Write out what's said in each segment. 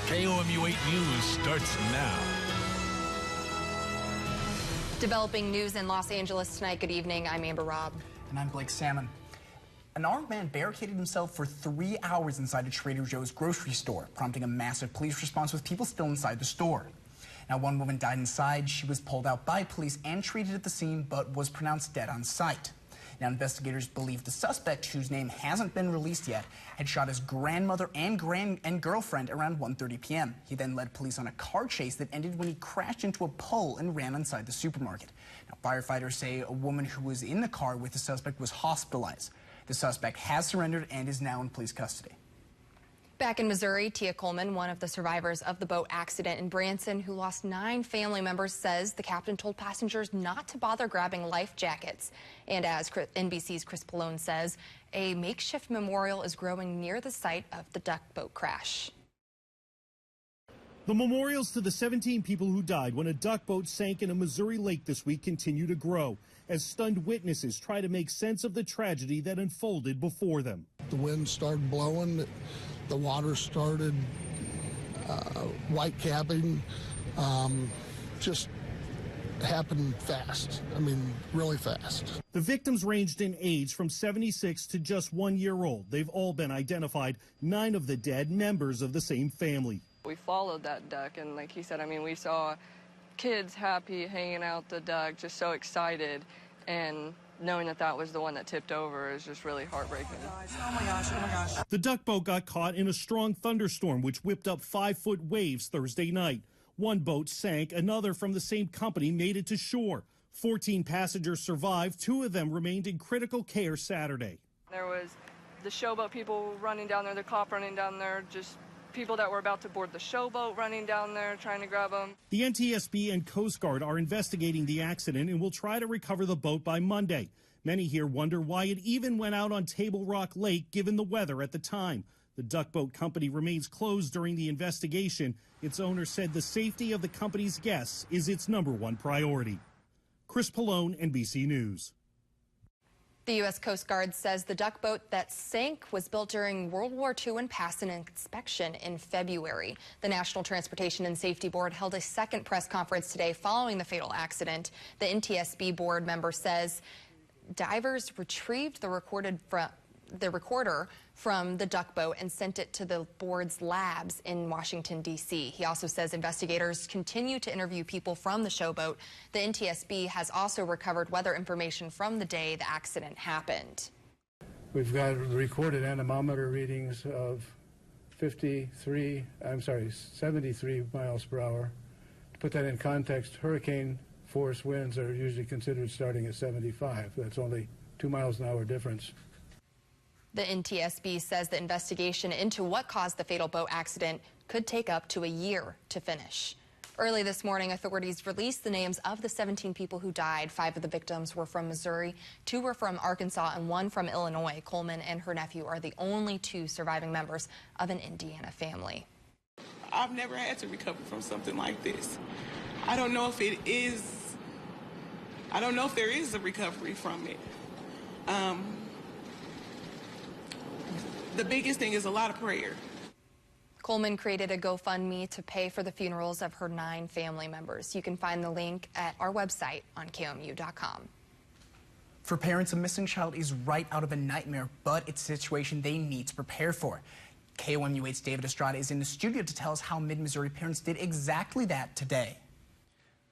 KOMU 8 News starts now. Developing news in Los Angeles tonight. Good evening. I'm Amber Robb. And I'm Blake Salmon. An armed man barricaded himself for 3 hours inside a Trader Joe's grocery store, prompting a massive police response with people still inside the store. Now, one woman died inside. She was pulled out by police and treated at the scene, but was pronounced dead on sight. Now, investigators believe the suspect, whose name hasn't been released yet, had shot his grandmother and girlfriend around 1:30 p.m. He then led police on a car chase that ended when he crashed into a pole and ran inside the supermarket. Now, firefighters say a woman who was in the car with the suspect was hospitalized. The suspect has surrendered and is now in police custody. Back in Missouri, Tia Coleman, one of the survivors of the boat accident in Branson, who lost 9 family members, says the captain told passengers not to bother grabbing life jackets. And as NBC's Chris Pallone says, a makeshift memorial is growing near the site of the duck boat crash. The memorials to the 17 people who died when a duck boat sank in a Missouri lake this week continue to grow as stunned witnesses try to make sense of the tragedy that unfolded before them. The wind started blowing. The water started white capping, just happened fast. I mean, really fast. The victims ranged in age from 76 to just 1 year old. They've all been identified, 9 of the dead members of the same family. We followed that duck, and like he said, I mean, we saw kids happy hanging out the duck, just so excited, and knowing that that was the one that tipped over is just really heartbreaking. Oh my gosh, oh my gosh. The duck boat got caught in a strong thunderstorm which whipped up 5-foot waves Thursday night. One boat sank, another from the same company made it to shore. 14 passengers survived, 2 of them remained in critical care Saturday. There was the showboat people running down there, the cop running down there, just people that were about to board the showboat running down there trying to grab them. The NTSB and Coast Guard are investigating the accident and will try to recover the boat by Monday. Many here wonder why it even went out on Table Rock Lake given the weather at the time. The duck boat company remains closed during the investigation. Its owner said the safety of the company's guests is its #1 priority. Chris Pallone, NBC News. The U.S. Coast Guard says the duck boat that sank was built during World War II and passed an inspection in February. The National Transportation and Safety Board held a second press conference today following the fatal accident. The NTSB board member says divers retrieved the recorder from the duck boat and sent it to the board's labs in Washington, D.C. He also says investigators continue to interview people from the showboat. The NTSB has also recovered weather information from the day the accident happened. We've got recorded anemometer readings of 73 miles per hour. To put that in context, hurricane force winds are usually considered starting at 75. That's only 2 miles an hour difference. The NTSB says the investigation into what caused the fatal boat accident could take up to a year to finish. Early this morning, authorities released the names of the 17 people who died. 5 of the victims were from Missouri, 2 were from Arkansas, and 1 from Illinois. Coleman and her nephew are the only 2 surviving members of an Indiana family. I've never had to recover from something like this. I don't know if there is a recovery from it. The biggest thing is a lot of prayer. Coleman created a GoFundMe to pay for the funerals of her 9 family members. You can find the link at our website on KOMU.com. For parents, a missing child is right out of a nightmare, but it's a situation they need to prepare for. KOMU 8's David Estrada is in the studio to tell us how Mid-Missouri parents did exactly that today.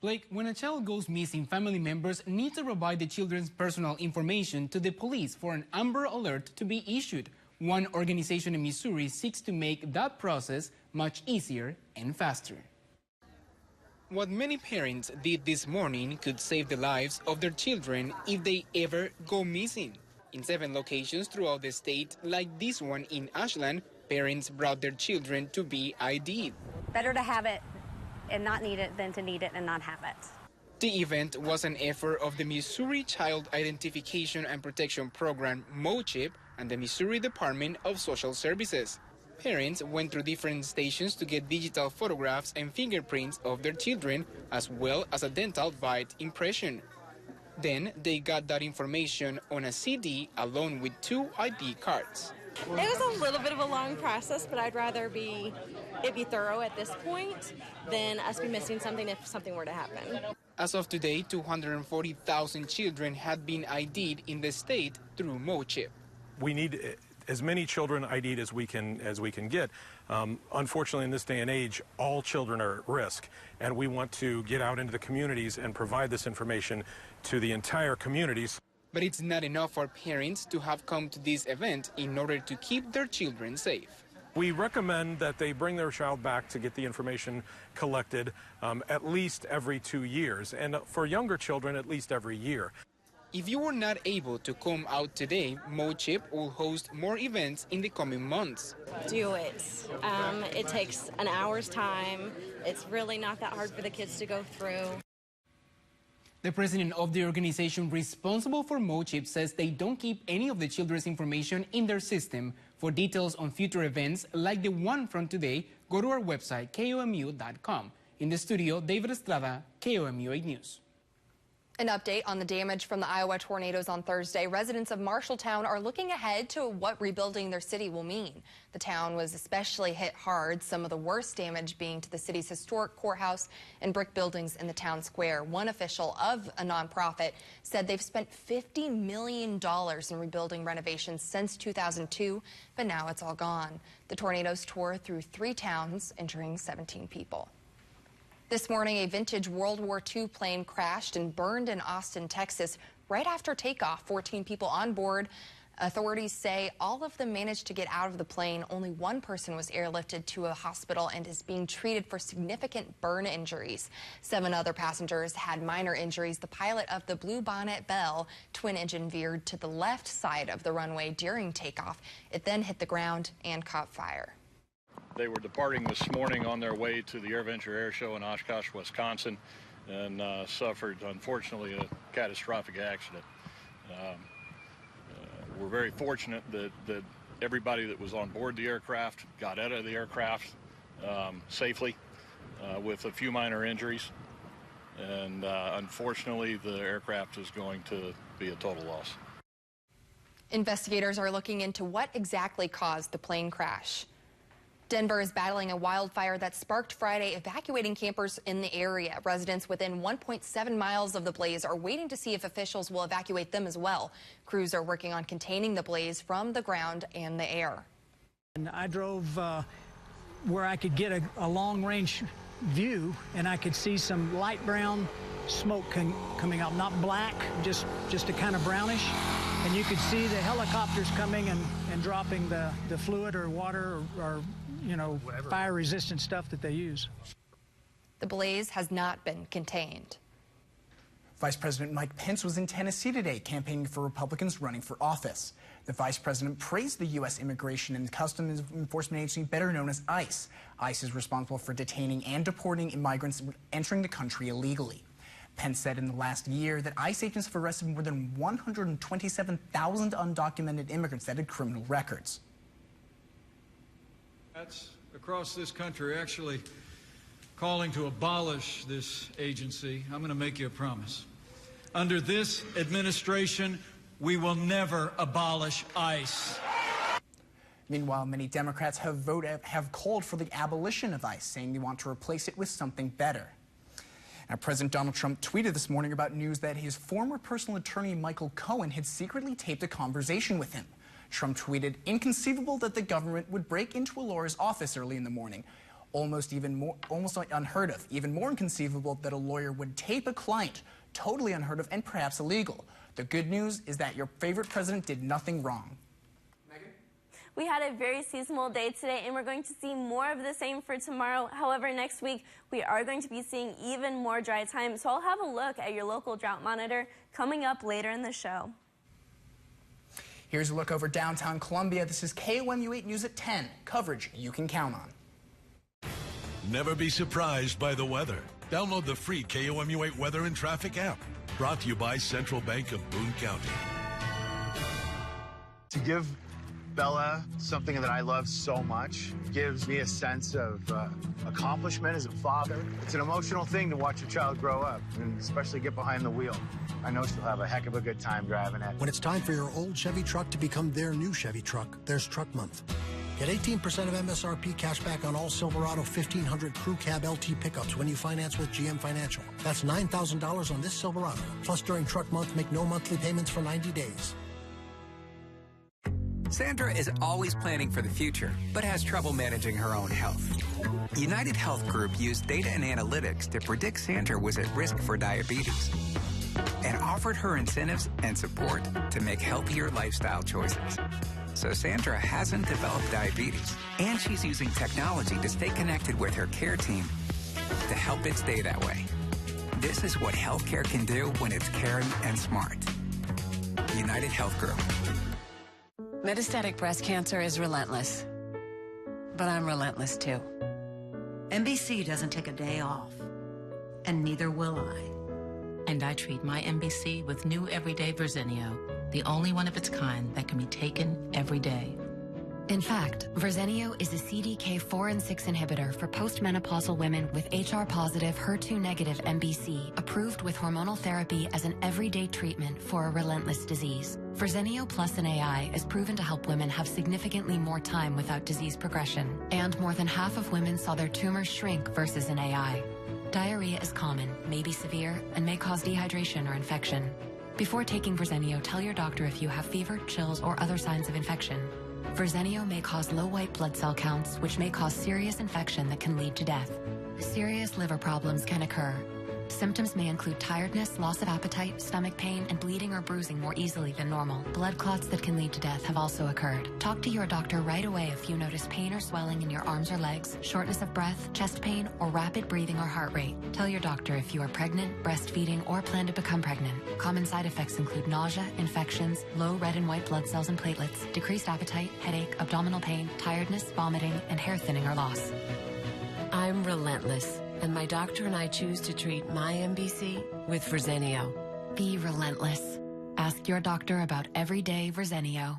Blake, when a child goes missing, family members need to provide the children's personal information to the police for an Amber Alert to be issued. One organization in Missouri seeks to make that process much easier and faster. What many parents did this morning could save the lives of their children if they ever go missing. In 7 locations throughout the state, like this one in Ashland, parents brought their children to be ID'd. Better to have it and not need it than to need it and not have it. The event was an effort of the Missouri Child Identification and Protection Program, MOCHIP, and the Missouri Department of Social Services. Parents went through different stations to get digital photographs and fingerprints of their children, as well as a dental bite impression. Then they got that information on a CD along with 2 ID cards. It was a little bit of a long process, but I'd rather it be thorough at this point than us be missing something if something were to happen. As of today, 240,000 children had been ID'd in the state through MoChip. We need as many children ID'd as we can get. Unfortunately, in this day and age, all children are at risk, and we want to get out into the communities and provide this information to the entire communities. But it's not enough for parents to have come to this event in order to keep their children safe. We recommend that they bring their child back to get the information collected at least every 2 years, and for younger children, at least every year. If you were not able to come out today, MoChip will host more events in the coming months. Do it. It takes an hour's time. It's really not that hard for the kids to go through. The president of the organization responsible for MoChip says they don't keep any of the children's information in their system. For details on future events like the one from today, go to our website, KOMU.com. In the studio, David Estrada, KOMU 8 News. An update on the damage from the Iowa tornadoes on Thursday. Residents of Marshalltown are looking ahead to what rebuilding their city will mean. The town was especially hit hard, some of the worst damage being to the city's historic courthouse and brick buildings in the town square. One official of a nonprofit said they've spent $50 million in rebuilding renovations since 2002, but now it's all gone. The tornadoes tore through 3 towns, injuring 17 people. This morning, a vintage World War II plane crashed and burned in Austin, Texas, right after takeoff. 14 people on board. Authorities say all of them managed to get out of the plane. Only one person was airlifted to a hospital and is being treated for significant burn injuries. 7 other passengers had minor injuries. The pilot of the Blue Bonnet Bell twin engine veered to the left side of the runway during takeoff. It then hit the ground and caught fire. They were departing this morning on their way to the AirVenture Air Show in Oshkosh, Wisconsin, and suffered, unfortunately, a catastrophic accident. We're very fortunate that everybody that was on board the aircraft got out of the aircraft safely with a few minor injuries. And unfortunately, the aircraft is going to be a total loss. Investigators are looking into what exactly caused the plane crash. Denver is battling a wildfire that sparked Friday, evacuating campers in the area. Residents within 1.7 miles of the blaze are waiting to see if officials will evacuate them as well. Crews are working on containing the blaze from the ground and the air. And I drove where I could get a long-range view, and I could see some light brown smoke coming out, not black, just a kind of brownish. And you could see the helicopters coming and dropping the fluid or water or you know, fire-resistant stuff that they use. The blaze has not been contained. Vice President Mike Pence was in Tennessee today campaigning for Republicans running for office. The vice president praised the U.S. Immigration and Customs Enforcement Agency, better known as ICE. ICE is responsible for detaining and deporting immigrants entering the country illegally. Pence said in the last year that ICE agents have arrested more than 127,000 undocumented immigrants that had criminal records. Across this country actually calling to abolish this agency. I'm going to make you a promise. Under this administration, we will never abolish ICE. Meanwhile, many Democrats have called for the abolition of ICE, saying they want to replace it with something better. Now, President Donald Trump tweeted this morning about news that his former personal attorney, Michael Cohen, had secretly taped a conversation with him. Trump tweeted, "Inconceivable that the government would break into a lawyer's office early in the morning. Almost unheard of. Even more inconceivable that a lawyer would tape a client. Totally unheard of and perhaps illegal. The good news is that your favorite president did nothing wrong." We had a very seasonal day today, and we're going to see more of the same for tomorrow. However, next week, we are going to be seeing even more dry time. So I'll have a look at your local drought monitor coming up later in the show. Here's a look over downtown Columbia. This is KOMU 8 News at 10. Coverage you can count on. Never be surprised by the weather. Download the free KOMU 8 Weather and Traffic app. Brought to you by Central Bank of Boone County. To give Bella something that I love so much gives me a sense of accomplishment as a father. It's an emotional thing to watch a child grow up, and especially get behind the wheel. I know she'll have a heck of a good time driving it. When it's time for your old Chevy truck to become their new Chevy truck, there's Truck Month. Get 18% of MSRP cash back on all Silverado 1500 Crew Cab LT pickups when you finance with GM Financial. That's $9,000 on this Silverado. Plus, during Truck Month, make no monthly payments for 90 days. Sandra is always planning for the future, but has trouble managing her own health. United Health Group used data and analytics to predict Sandra was at risk for diabetes and offered her incentives and support to make healthier lifestyle choices. So Sandra hasn't developed diabetes, and she's using technology to stay connected with her care team to help it stay that way. This is what healthcare can do when it's caring and smart. United Health Group. Metastatic breast cancer is relentless, but I'm relentless too. MBC doesn't take a day off, and neither will I. And I treat my MBC with new everyday Verzenio, the only one of its kind that can be taken every day. In fact, Verzenio is a CDK4 and 6 inhibitor for postmenopausal women with HR-positive, HER2-negative MBC, approved with hormonal therapy as an everyday treatment for a relentless disease. Verzenio plus an AI is proven to help women have significantly more time without disease progression, and more than half of women saw their tumors shrink versus an AI. Diarrhea is common, may be severe, and may cause dehydration or infection. Before taking Verzenio, tell your doctor if you have fever, chills, or other signs of infection. Verzenio may cause low white blood cell counts, which may cause serious infection that can lead to death. Serious liver problems can occur. Symptoms may include tiredness, loss of appetite, stomach pain, and bleeding or bruising more easily than normal. Blood clots that can lead to death have also occurred. Talk to your doctor right away if you notice pain or swelling in your arms or legs, shortness of breath, chest pain, or rapid breathing or heart rate. Tell your doctor if you are pregnant, breastfeeding, or plan to become pregnant. Common side effects include nausea, infections, low red and white blood cells and platelets, decreased appetite, headache, abdominal pain, tiredness, vomiting, and hair thinning or loss. I'm relentless, and my doctor and I choose to treat my MBC with Verzenio. Be relentless. Ask your doctor about everyday Verzenio.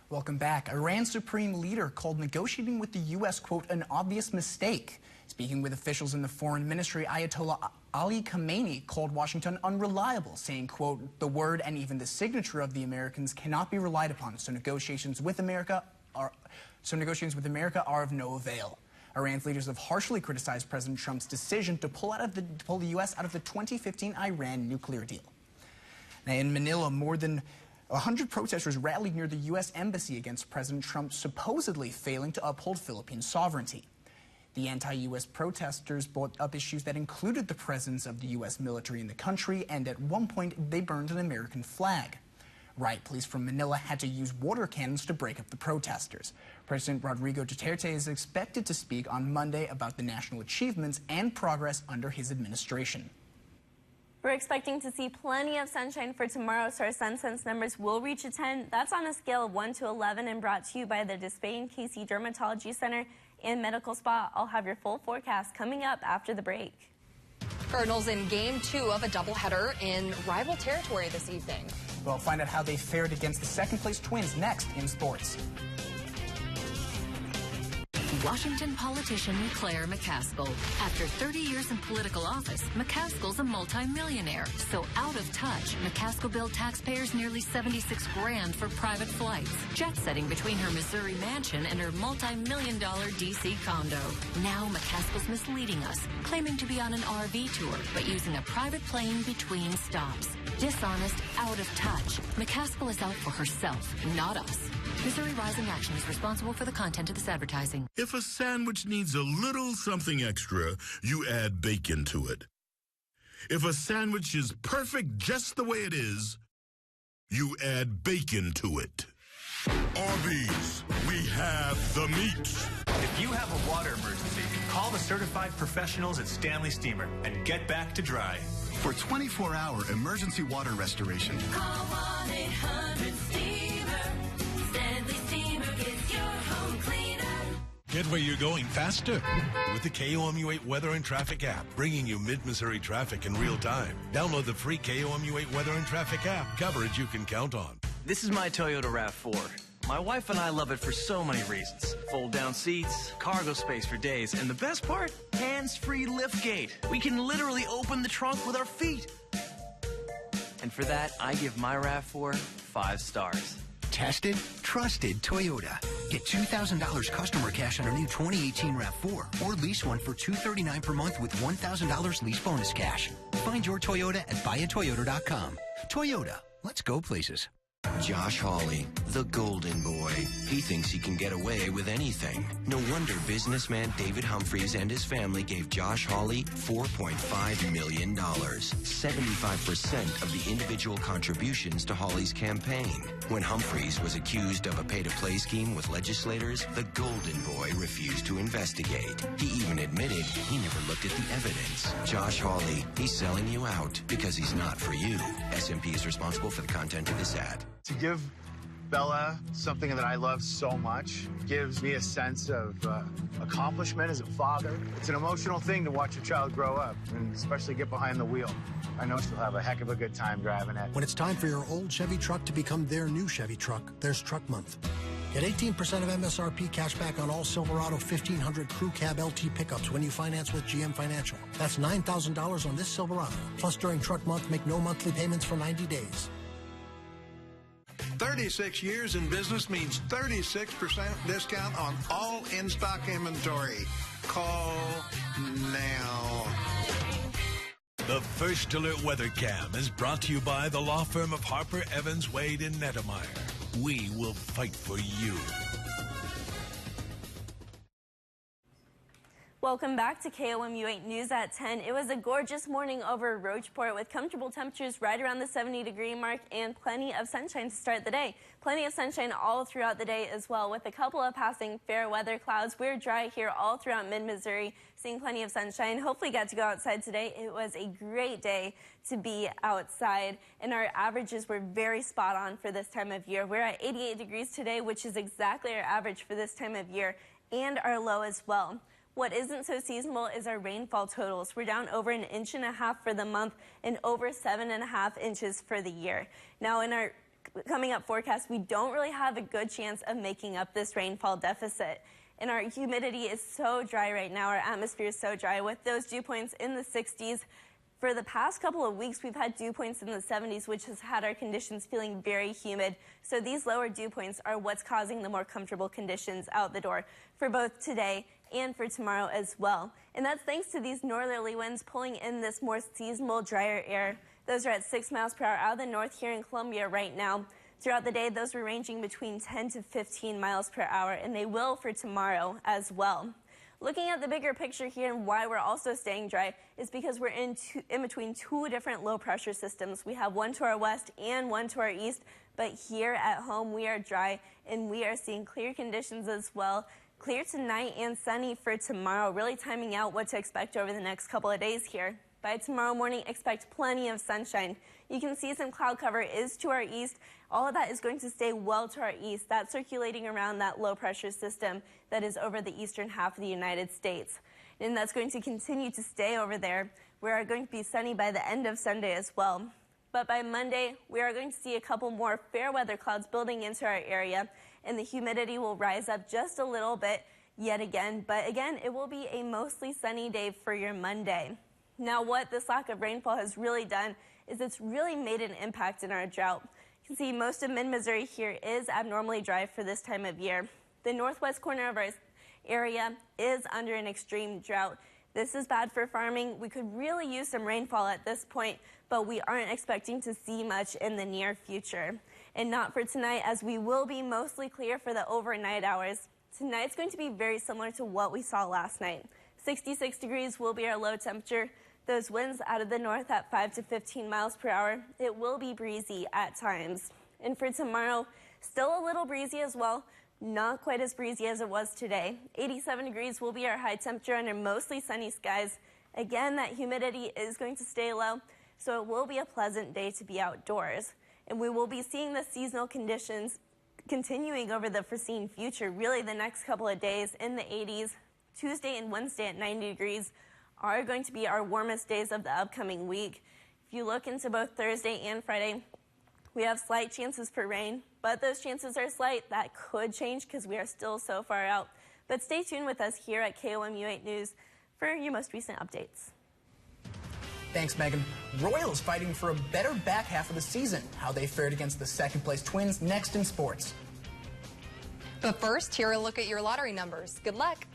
Welcome back. Iran's supreme leader called negotiating with the U.S., quote, an obvious mistake. Speaking with officials in the foreign ministry, Ayatollah Ali Khamenei called Washington unreliable, saying, quote, the word and even the signature of the Americans cannot be relied upon, so negotiations with America are of no avail. Iran's leaders have harshly criticized President Trump's decision to pull the U.S. out of the 2015 Iran nuclear deal. Now, in Manila, more than 100 protesters rallied near the U.S. embassy against President Trump supposedly failing to uphold Philippine sovereignty. The anti-U.S. protesters brought up issues that included the presence of the U.S. military in the country, and at one point they burned an American flag. Riot police from Manila had to use water cannons to break up the protesters. President Rodrigo Duterte is expected to speak on Monday about the national achievements and progress under his administration. We're expecting to see plenty of sunshine for tomorrow, so our sun sense numbers will reach a 10. That's on a scale of 1 to 11 and brought to you by the Despain KC Dermatology Center and Medical Spa. I'll have your full forecast coming up after the break. Cardinals in Game 2 of a doubleheader in rival territory this evening. We'll find out how they fared against the second-place Twins next in sports. Washington politician Claire McCaskill. After 30 years in political office, McCaskill's a multimillionaire. So out of touch, McCaskill billed taxpayers nearly $76 grand for private flights, jet-setting between her Missouri mansion and her multi-million-dollar D.C. condo. Now McCaskill's misleading us, claiming to be on an RV tour, but using a private plane between stops. Dishonest, out of touch. McCaskill is out for herself, not us. Missouri Rising Action is responsible for the content of this advertising. If a sandwich needs a little something extra, you add bacon to it. If a sandwich is perfect just the way it is, you add bacon to it. Arby's, we have the meat. If you have a water emergency, call the certified professionals at Stanley Steamer and get back to dry. For 24-hour emergency water restoration, call 1-800-STEAMER. Stanley Steamer gets your home cleaner. Get where you're going faster with the KOMU8 Weather and Traffic app, bringing you mid-Missouri traffic in real time. Download the free KOMU8 Weather and Traffic app. Coverage you can count on. This is my Toyota RAV4. My wife and I love it for so many reasons. Fold-down seats, cargo space for days, and the best part? Hands-free liftgate. We can literally open the trunk with our feet. And for that, I give my RAV4 5 stars. Tested, trusted Toyota. Get $2,000 customer cash on a new 2018 RAV4 or lease one for $239 per month with $1,000 lease bonus cash. Find your Toyota at buyatoyota.com. Toyota, let's go places. Josh Hawley, the golden boy. He thinks he can get away with anything. No wonder businessman David Humphreys and his family gave Josh Hawley $4.5 million, 75% of the individual contributions to Hawley's campaign. When Humphreys was accused of a pay-to-play scheme with legislators, the golden boy refused to investigate. He even admitted he never looked at the evidence. Josh Hawley, he's selling you out because he's not for you. SMP is responsible for the content of this ad. To give Bella something that I love so much gives me a sense of accomplishment as a father. It's an emotional thing to watch a child grow up, and especially get behind the wheel. I know she'll have a heck of a good time driving it. When it's time for your old Chevy truck to become their new Chevy truck, there's Truck Month. Get 18% of MSRP cash back on all Silverado 1500 Crew Cab LT pickups when you finance with GM Financial. That's $9,000 on this Silverado. Plus, during Truck Month, make no monthly payments for 90 days. 36 years in business means 36% discount on all in-stock inventory. Call now. The First Alert Weather Cam is brought to you by the law firm of Harper, Evans, Wade, and Nettemeyer. We will fight for you. Welcome back to KOMU 8 News at 10. It was a gorgeous morning over Rocheport with comfortable temperatures right around the 70-degree mark and plenty of sunshine to start the day. Plenty of sunshine all throughout the day as well, with a couple of passing fair weather clouds. We're dry here all throughout mid-Missouri, seeing plenty of sunshine. Hopefully got to go outside today. It was a great day to be outside, and our averages were very spot on for this time of year. We're at 88 degrees today, which is exactly our average for this time of year, and our low as well. What isn't so seasonable is our rainfall totals. We're down over 1.5 inches for the month and over 7.5 inches for the year. Now, in our coming up forecast, we don't really have a good chance of making up this rainfall deficit. And our humidity is so dry right now. Our atmosphere is so dry with those dew points in the 60s. For the past couple of weeks, we've had dew points in the 70s, which has had our conditions feeling very humid. So these lower dew points are what's causing the more comfortable conditions out the door for both today and for tomorrow as well. And that's thanks to these northerly winds pulling in this more seasonal, drier air. Those are at 6 miles per hour out of the north here in Columbia right now. Throughout the day, those were ranging between 10 to 15 miles per hour, and they will for tomorrow as well. Looking at the bigger picture here and why we're also staying dry is because we're in between two different low pressure systems. We have one to our west and one to our east, but here at home we are dry and we are seeing clear conditions as well. Clear tonight and sunny for tomorrow, really timing out what to expect over the next couple of days here. By tomorrow morning, expect plenty of sunshine. You can see some cloud cover is to our east. All of that is going to stay well to our east. That's circulating around that low pressure system that is over the eastern half of the United States. And that's going to continue to stay over there. We are going to be sunny by the end of Sunday as well. But by Monday, we are going to see a couple more fair weather clouds building into our area, and the humidity will rise up just a little bit yet again. But again, it will be a mostly sunny day for your Monday. Now, what this lack of rainfall has really done is it's really made an impact in our drought. You can see most of mid-Missouri here is abnormally dry for this time of year. The northwest corner of our area is under an extreme drought. This is bad for farming. We could really use some rainfall at this point, but we aren't expecting to see much in the near future. And not for tonight, as we will be mostly clear for the overnight hours. Tonight's going to be very similar to what we saw last night. 66 degrees will be our low temperature. Those winds out of the north at 5 to 15 miles per hour. It will be breezy at times. And for tomorrow, still a little breezy as well. Not quite as breezy as it was today. 87 degrees will be our high temperature under mostly sunny skies. Again, that humidity is going to stay low, so it will be a pleasant day to be outdoors. And we will be seeing the seasonal conditions continuing over the foreseen future, really the next couple of days in the 80s. Tuesday and Wednesday at 90 degrees are going to be our warmest days of the upcoming week. If you look into both Thursday and Friday, We have slight chances for rain, but those chances are slight. That could change because we are still so far out. But stay tuned with us here at KOMU 8 News for your most recent updates. Thanks, Megan. Royals fighting for a better back half of the season. How they fared against the second-place Twins next in sports. But first, here a look at your lottery numbers. Good luck.